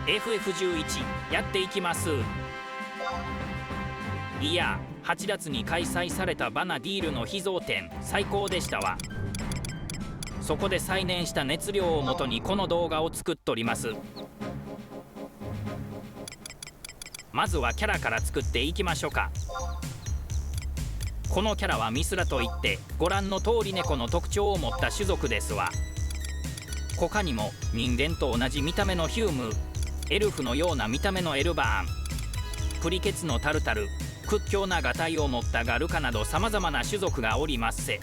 FF11 やっていきます。いや、8月に開催されたバナディールの秘蔵展最高でしたわ。そこで再燃した熱量をもとにこの動画を作っとります。まずはキャラから作っていきましょうか。このキャラはミスラといってご覧の通り猫の特徴を持った種族ですわ。他にも人間と同じ見た目のヒューム、エルフのような見た目のエルバーン、プリケツのタルタル、屈強なガタイを持ったガルカなどさまざまな種族がおりますせ。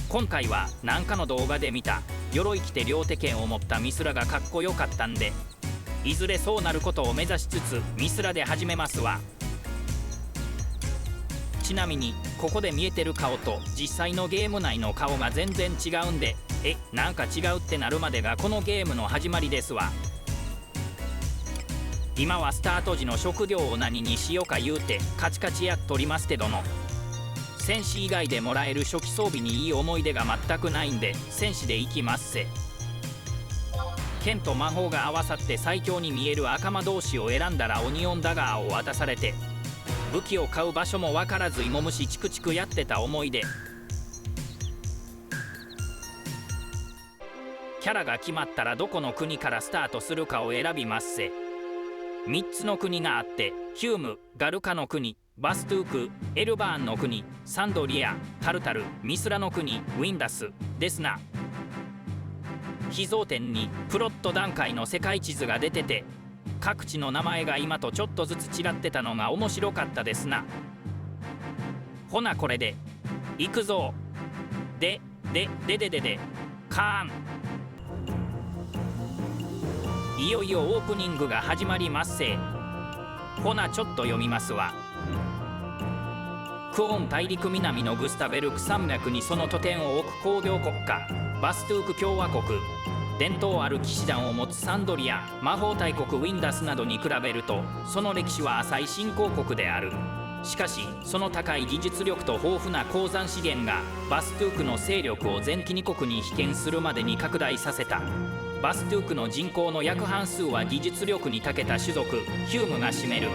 今回は何かの動画で見た鎧着て両手剣を持ったミスラがかっこよかったんで、いずれそうなることを目指しつつミスラで始めますわ。ちなみにここで見えてる顔と実際のゲーム内の顔が全然違うんで、なんか違うってなるまでがこのゲームの始まりですわ。今はスタート時の食料を何にしようか言うてカチカチやっとりますけども、戦士以外でもらえる初期装備にいい思い出が全くないんで戦士でいきますせ。剣と魔法が合わさって最強に見える赤魔同士を選んだらオニオンダガーを渡されて、武器を買う場所も分からず芋虫チクチクやってた思い出。キャラが決まったらどこの国からスタートするかを選びますせ。3つの国があって、ヒューム、ガルカの国、バストゥーク、エルバーンの国、サンドリア、タルタル、ミスラの国、ウィンダスですな。秘蔵展にプロット段階の世界地図が出てて、各地の名前が今とちょっとずつ違ってたのが面白かったですな。ほなこれでいくぞ。でカーン。いよいよオープニングが始まりますせ。ほなちょっと読みますわ。クオン大陸南のグスタベルク山脈にその拠点を置く工業国家バストゥーク共和国、伝統ある騎士団を持つサンドリア、魔法大国ウィンダスなどに比べるとその歴史は浅い新興国である。しかしその高い技術力と豊富な鉱山資源がバストゥークの勢力を全キニ国に被験するまでに拡大させた。バストゥークの人口の約半数は技術力に長けた種族ヒュームが占める。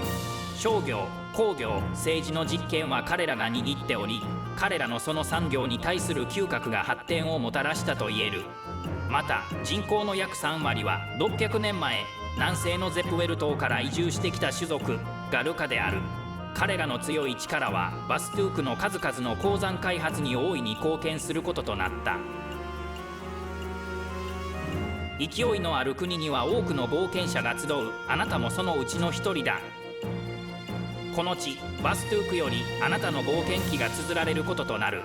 商業、工業、政治の実権は彼らが握っており、彼らのその産業に対する嗅覚が発展をもたらしたと言える。また人口の約3割は600年前南西のゼプウェル島から移住してきた種族ガルカである。彼らの強い力はバストゥークの数々の鉱山開発に大いに貢献することとなった。勢いのある国には多くの冒険者が集う。あなたもそのうちの一人だ。この地バストゥークよりあなたの冒険記が綴られることとなる。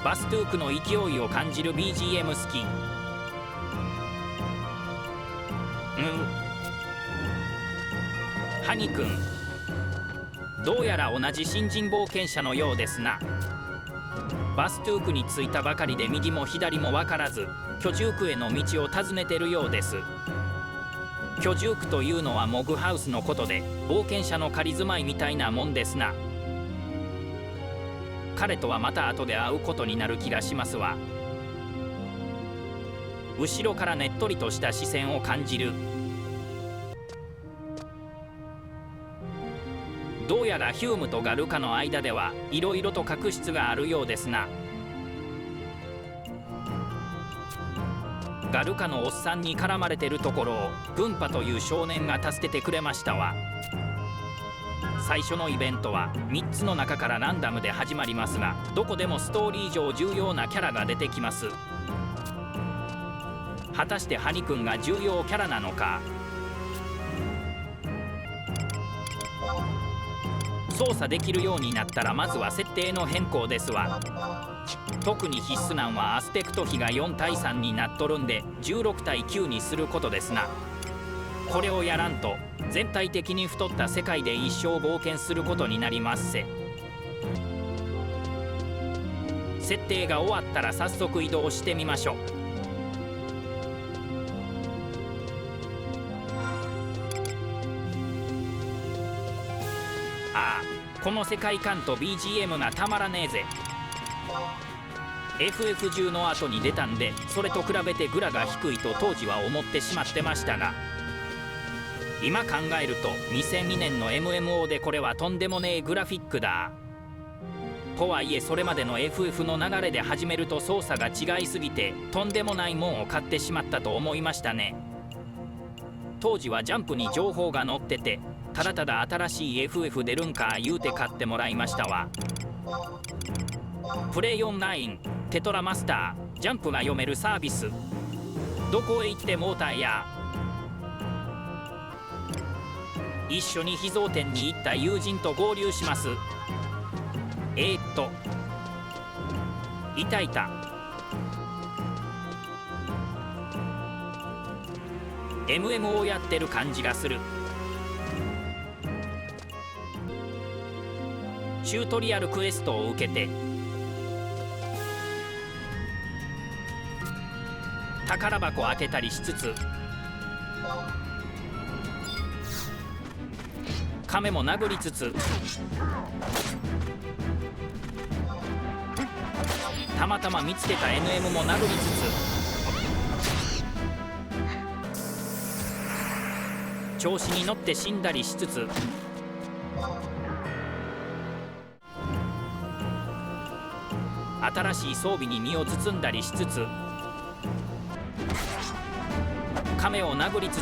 バストゥークの勢いを感じる BGM 好き。ハニ君、どうやら同じ新人冒険者のようですな。バストゥークに着いたばかりで右も左も分からず居住区への道を尋ねてるようです。居住区というのはモグハウスのことで冒険者の仮住まいみたいなもんですな。彼とはまた後で会うことになる気がしますわ。後ろからねっとりとした視線を感じる。どうやらヒュームとガルカの間ではいろいろと確執があるようですな。ガルカのおっさんに絡まれてるところをグンパという少年が助けてくれましたわ。最初のイベントは3つの中からランダムで始まりますが、どこでもストーリー上重要なキャラが出てきます。果たしてハニ君が重要キャラなのか。操作できるようになったらまずは設定の変更ですわ。特に必須なんはアスペクト比が4対3になっとるんで16対9にすることですな。これをやらんと全体的に太った世界で一生冒険することになりますせ。設定が終わったら早速移動してみましょう。この世界観と BGM がたまらねえぜ。FF10 の後に出たんで、それと比べてグラが低いと当時は思ってしまってましたが、今考えると2002年の MMO でこれはとんでもねえグラフィックだ。とはいえそれまでの FF の流れで始めると操作が違いすぎてとんでもないもんを買ってしまったと思いましたね。当時はジャンプに情報が載ってて、ただただ新しい FF 出るんか言うて買ってもらいましたわ。プレイオンライン、テトラマスター、ジャンプが読めるサービス、どこへ行ってもうたんや。一緒に秘蔵店に行った友人と合流します。いたいた。MMO やってる感じがする。チュートリアルクエストを受けて宝箱開けたりしつつ、亀も殴りつつ、たまたま見つけた NM も殴りつつ、調子に乗って死んだりしつつ、新しい装備に身を包んだりしつつ、亀を殴りつつ、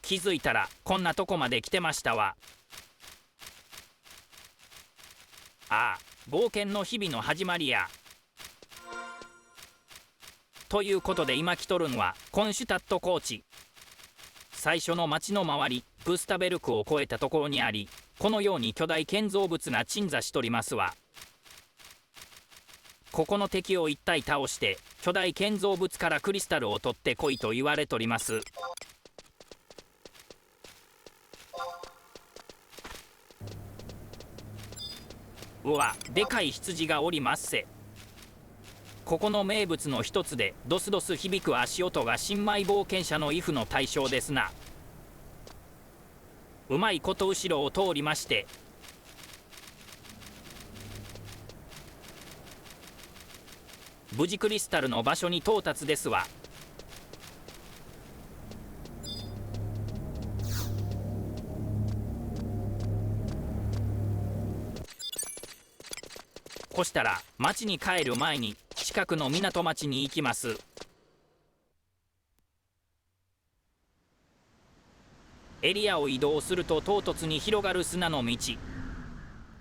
気づいたらこんなとこまで来てましたわ。ああ、冒険の日々の始まりや。ということで今来とるんはコンシュタット高地。最初の町の周りグスタベルクを越えたところにあり、このように巨大建造物が鎮座しとりますわ。ここの敵を一体倒して巨大建造物からクリスタルを取ってこいと言われとります。うわ、でかい羊がおりますせ。ここの名物の一つでドスドス響く足音が新米冒険者のイフの対象ですな。うまいこと後ろを通りまして、無事クリスタルの場所に到達ですわ。こしたら町に帰る前に近くの港町に行きます。エリアを移動すると唐突に広がる砂の道。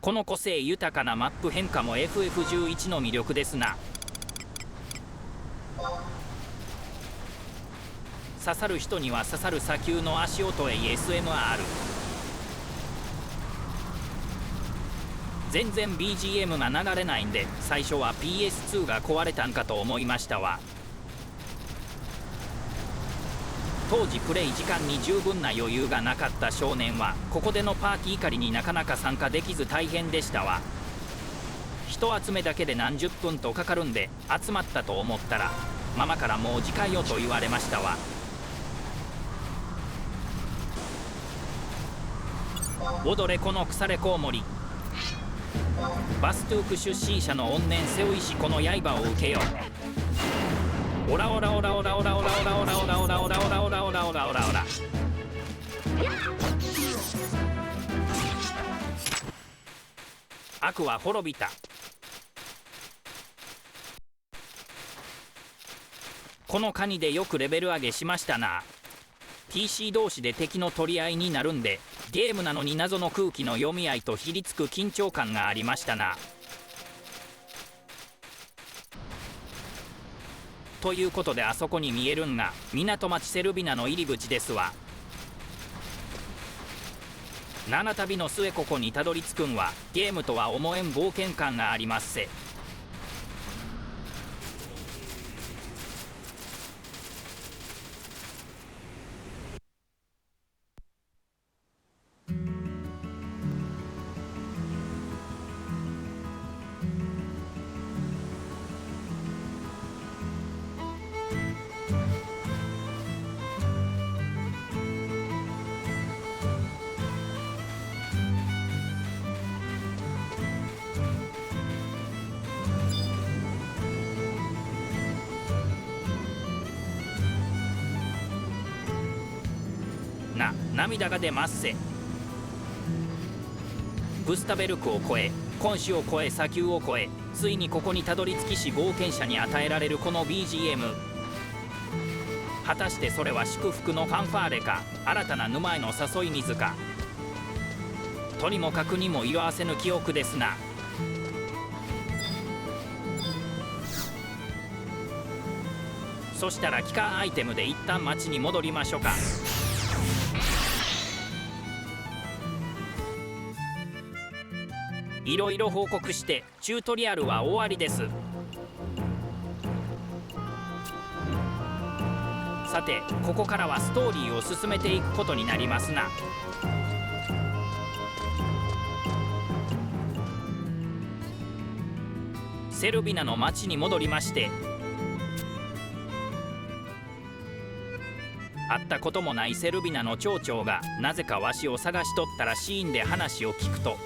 この個性豊かなマップ変化も FF11 の魅力ですな。刺さる人には刺さる砂丘の足音へ SMR。全然 BGM が流れないんで最初は PS2 が壊れたんかと思いましたわ。当時プレイ時間に十分な余裕がなかった少年はここでのパーティー狩りになかなか参加できず大変でしたわ。人集めだけで何十分とかかるんで集まったと思ったらママからもう次回よと言われましたわ。踊れこの腐れコウモリ。バストゥーク出身者の怨念背負いしこの刃を受けよ。オラオラオラオラオラオラオラオラオラオラオラオラオラオラオラオラオラ。悪は滅びた。このカニでよくレベル上げしましたな。 PC 同士で敵の取り合いになるんでゲームなのに謎の空気の読み合いとひりつく緊張感がありましたな。ということであそこに見えるんが港町セルビナの入り口ですわ。七旅の末ここにたどり着くんはゲームとは思えん冒険感がありますせ。涙が出ますせ。ブスタベルクを越え、今週を越え、砂丘を越え、ついにここにたどり着きし冒険者に与えられるこの BGM。 果たしてそれは祝福のファンファーレか、新たな沼への誘い水か。とにもかくにも色あせぬ記憶ですな。そしたら機関アイテムで一旦町に戻りましょうか。いろいろ報告してチュートリアルは終わりです。さてここからはストーリーを進めていくことになりますな。セルビナの町に戻りまして、会ったこともないセルビナの町長がなぜかわしを探しとったらしいんで話を聞くと、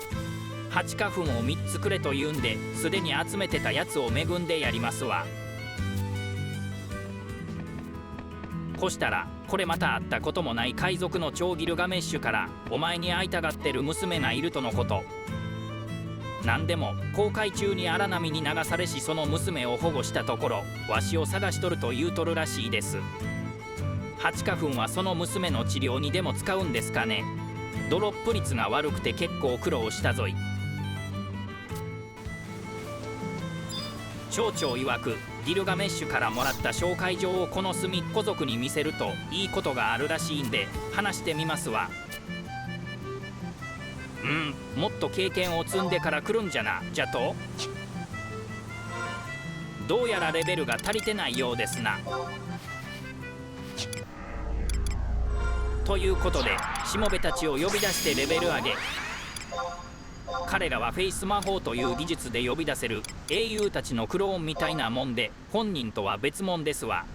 8花粉を3つくれと言うんで、すでに集めてたやつを恵んでやりますわ。こしたらこれまた会ったこともない海賊の長ギルガメッシュからお前に会いたがってる娘がいるとのこと。なんでも航海中に荒波に流されしその娘を保護したところ、わしを探しとると言うとるらしいです。8花粉はその娘の治療にでも使うんですかね。ドロップ率が悪くて結構苦労したぞい。町長曰くギルガメッシュからもらった紹介状をこの隅っこ族に見せるといいことがあるらしいんで話してみますわ。もっと経験を積んでから来るんじゃな。じゃとどうやらレベルが足りてないようですな。ということでしもべたちを呼び出してレベル上げ。彼らはフェイス魔法という技術で呼び出せる英雄たちのクローンみたいなもんで、本人とは別物ですわ。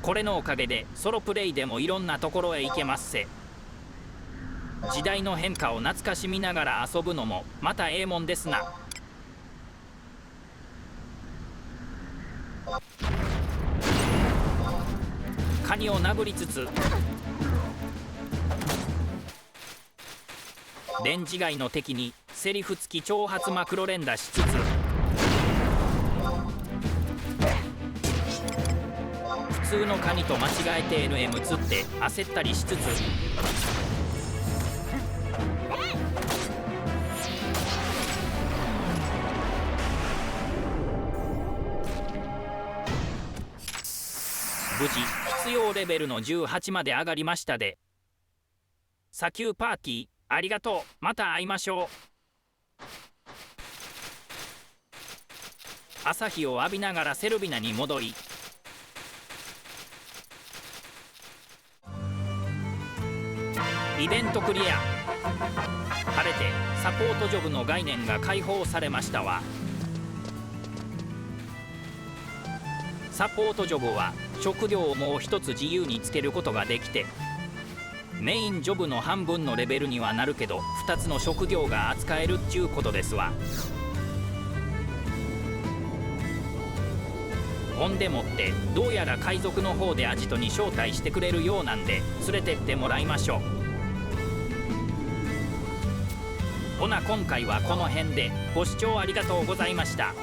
これのおかげでソロプレイでもいろんなところへ行けますせ。時代の変化を懐かしみながら遊ぶのもまたええもんですな。カニを殴りつつレンジ外の敵にセリフ付き挑発マクロ連打しつつ、普通のカニと間違えて NM つって焦ったりしつつ、無事必要レベルの18まで上がりましたで。砂丘パーティーありがとう。また会いましょう。朝日を浴びながらセルビナに戻り、イベントクリア。晴れてサポートジョブの概念が解放されましたわ。サポートジョブは職業をもう一つ自由につけることができて、メインジョブの半分のレベルにはなるけど2つの職業が扱えるっちゅうことですわ。ほんでもってどうやら海賊の方でアジトに招待してくれるようなんで連れてってもらいましょう。ほな今回はこの辺でご視聴ありがとうございました。